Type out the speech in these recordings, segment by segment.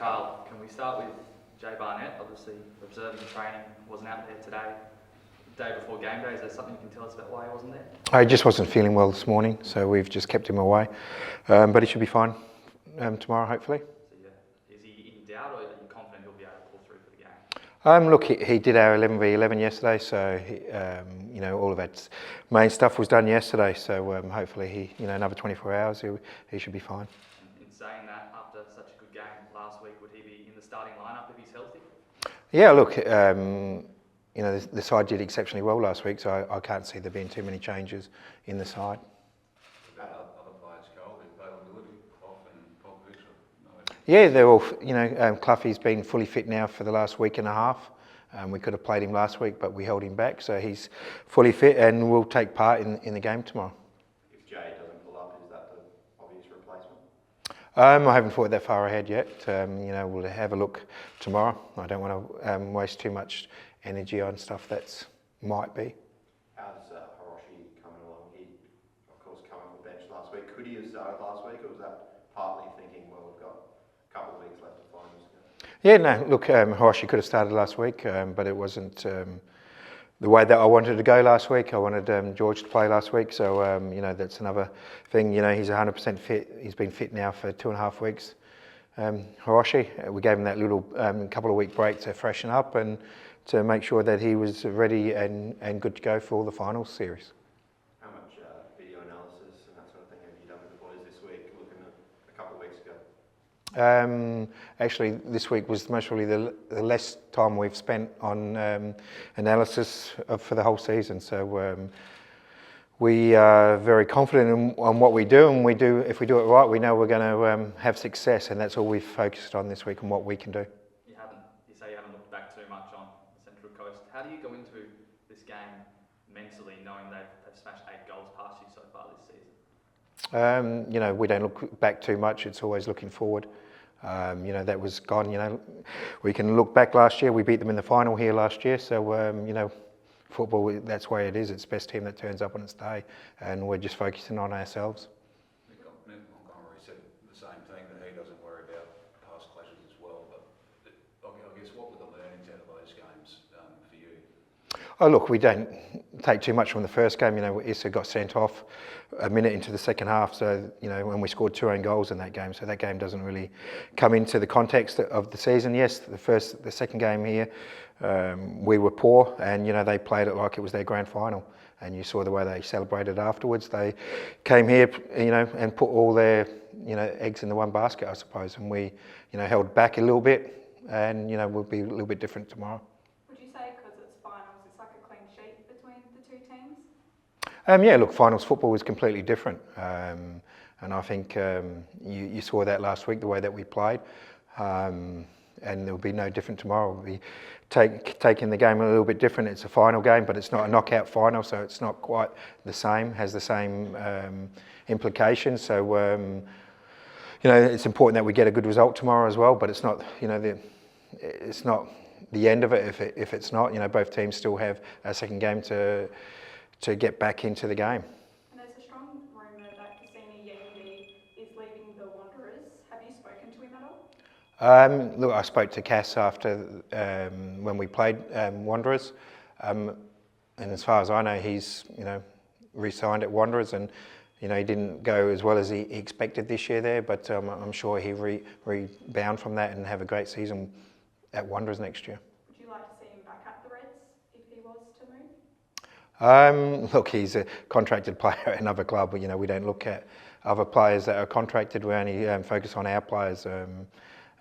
Carl, can we start with Jay Barnett? Obviously, observing training, wasn't out there today. The day before game day, is there something you can tell us about why he wasn't there? I just wasn't feeling well this morning, so we've just kept him away. But he should be fine tomorrow, hopefully. So, yeah, is he in doubt, or are you confident he'll be able to pull through for the game? Look, he did our 11v11 yesterday, so all of that main stuff was done yesterday. So hopefully, another 24 hours, he should be fine. In saying that, after such a good game last week, would he be in the starting lineup if he's healthy? Yeah, look, the side did exceptionally well last week, so I can't see there being too many changes in the side. Other players, Cole, availability, Clough and Popovich? Yeah, they're all, Cloughie's been fully fit now for the last week and a half. We could have played him last week, but we held him back, so he's fully fit and will take part in the game tomorrow. If Jay doesn't pull up, is that the obvious replacement? I haven't thought that far ahead yet. We'll have a look tomorrow. I don't want to waste too much energy on stuff that might be. How's Hiroshi coming along? He, of course, came off the bench last week. Could he have started last week, or was that partly thinking, well, we've got a couple of weeks left to finals? Yeah, no, look, Hiroshi could have started last week, but it wasn't the way that I wanted to go last week. I wanted George to play last week, so that's another thing. He's 100% fit. He's been fit now for 2.5 weeks. Hiroshi, we gave him that little couple of week break to freshen up and to make sure that he was ready and good to go for all the finals series. How much video analysis and that sort of thing have you done with the boys this week, looking at a couple of weeks ago? Actually, this week was most probably the less time we've spent on analysis for the whole season. So we are very confident on what we do, and if we do it right, we know we're going to have success, and that's all we've focused on this week and what we can do. You say you haven't looked back too much on the Central Coast. How do you go into this game mentally, knowing they've smashed 8 goals past you so far this season? We don't look back too much. It's always looking forward. That was gone. We can look back last year. We beat them in the final here last year. So, football, that's the way it is. It's the best team that turns up on its day, and we're just focusing on ourselves. Montgomery said the same thing, that he doesn't worry about past clashes as well. But I guess what were the learnings out of those games for you? Oh, look, we don't take too much from the first game. Issa got sent off a minute into the second half, so when we scored 2 own goals in that game, so that game doesn't really come into the context of the season. Yes, the second game here, we were poor, and they played it like it was their grand final, and you saw the way they celebrated afterwards. They came here, and put all their eggs in the one basket, I suppose, and we held back a little bit, and we'll be a little bit different tomorrow. Yeah, look, finals football is completely different, and I think you saw that last week, the way that we played, and there will be no different tomorrow. We'll be taking the game a little bit different. It's a final game, but it's not a knockout final, so it's not quite the same, has the same implications. So, it's important that we get a good result tomorrow as well, but it's not, it's not the end of it if it's not. Both teams still have a second game to get back into the game. And there's a strong rumour that Cassio is leaving the Wanderers. Have you spoken to him at all? Look, I spoke to Cass after when we played Wanderers, and as far as I know, he's re-signed at Wanderers, and he didn't go as well as he expected this year there, but I'm sure he rebound from that and have a great season at Wanderers next year. Would you like to see him back at the Reds if he was to move? Look, he's a contracted player at another club. We don't look at other players that are contracted. We only focus on our players.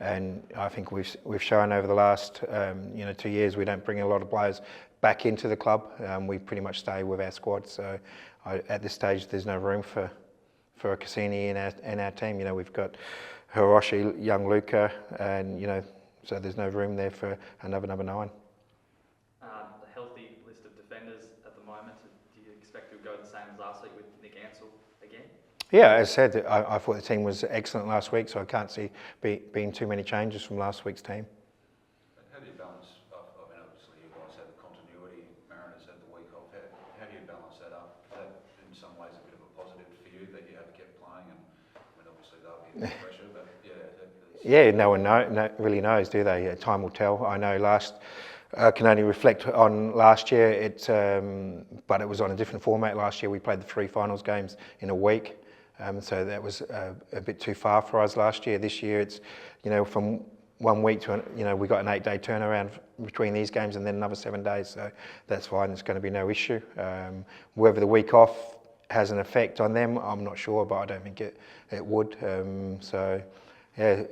And I think we've shown over the last 2 years we don't bring a lot of players back into the club. We pretty much stay with our squad. So at this stage, there's no room for a Cassini in our team. We've got Hiroshi, young Luca, and so there's no room there for another number 9. A healthy list of defenders at the moment. Do you expect it will go the same as last week with Nick Ansell again? Yeah, as I said, I thought the team was excellent last week, so I can't see being too many changes from last week's team. How do you balance up? I mean, obviously you guys had the continuity, Mariners had the week off. How do you balance that up? Is that in some ways a bit of a positive for you that you have kept playing? And I mean, obviously they'll be under pressure, but yeah. Yeah, no one really knows, do they? Time will tell. I know I can only reflect on last year, but it was on a different format last year. We played the 3 finals games in a week, so that was a bit too far for us last year. This year it's, from 1 week to, we got an 8-day turnaround between these games and then another 7 days, so that's fine. It's going to be no issue. Whether the week off has an effect on them, I'm not sure, but I don't think it would. So, yeah,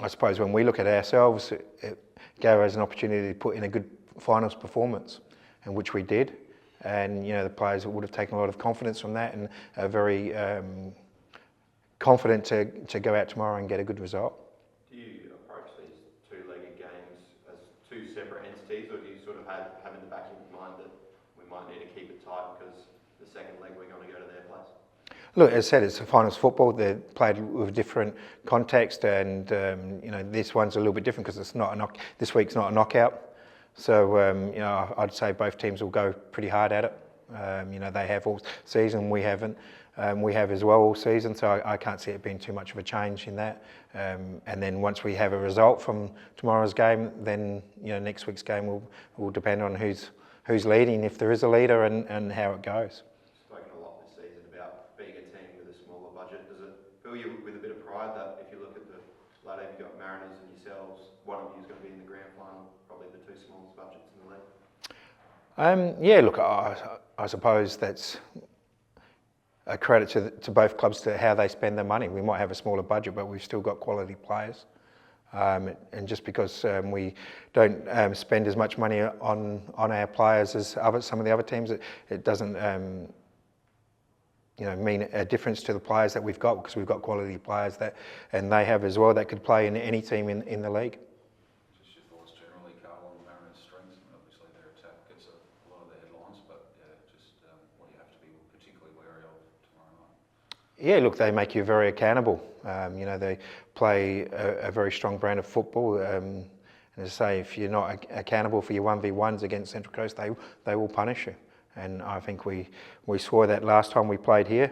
I suppose when we look at ourselves, it gave us an opportunity to put in a good finals performance, and which we did. And the players would have taken a lot of confidence from that, and are very confident to go out tomorrow and get a good result. Do you approach these two-legged games as two separate entities, or do you sort of have in the back of your mind that we might need to keep it tight because the second leg we're going to go to their place? Look, as I said, it's a finals football. They're played with different context, and this one's a little bit different because it's not this week's not a knockout. So I'd say both teams will go pretty hard at it. They have all season, we haven't. We have as well all season, so I can't see it being too much of a change in that. And then once we have a result from tomorrow's game, then next week's game will depend on who's leading, if there is a leader, and how it goes. Spoken a lot this season about being a team with a smaller budget. Does it fill you with a bit of pride that if you look at the ladder, you've got Mariners and yourselves, one of you is going to be in the grand final, probably the 2 smallest budgets in the league? Yeah, look, I suppose that's a credit to both clubs to how they spend their money. We might have a smaller budget, but we've still got quality players. And just because we don't spend as much money on our players as some of the other teams, it doesn't mean a difference to the players that we've got, because we've got quality players and they have as well, that could play in any team in the league. Just your thoughts generally, Carl, on Mariners' strengths. I mean, obviously their attack gets a lot of the headlines, but just what do you have to be particularly wary of tomorrow night? Yeah, look, they make you very accountable. They play a very strong brand of football. And as I say, if you're not accountable for your 1v1s against Central Coast, they will punish you. And I think we saw that last time we played here.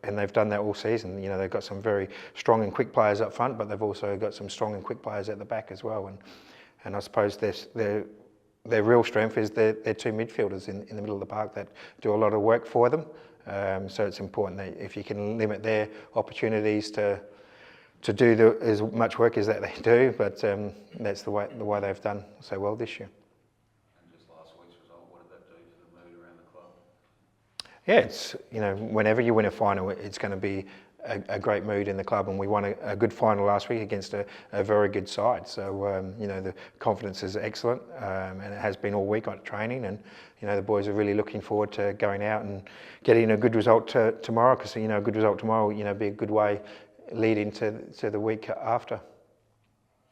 And they've done that all season. They've got some very strong and quick players up front, but they've also got some strong and quick players at the back as well. And I suppose their real strength is their 2 midfielders in the middle of the park that do a lot of work for them. So it's important that if you can limit their opportunities to do as much work as that they do, but that's the way they've done so well this year. And just last week's result, what did that do for the mood around the club? Yeah, it's whenever you win a final, it's going to be a great mood in the club, and we won a good final last week against a very good side. So the confidence is excellent, and it has been all week on training, and the boys are really looking forward to going out and getting a good result tomorrow, because a good result tomorrow will be a good way leading to the week after.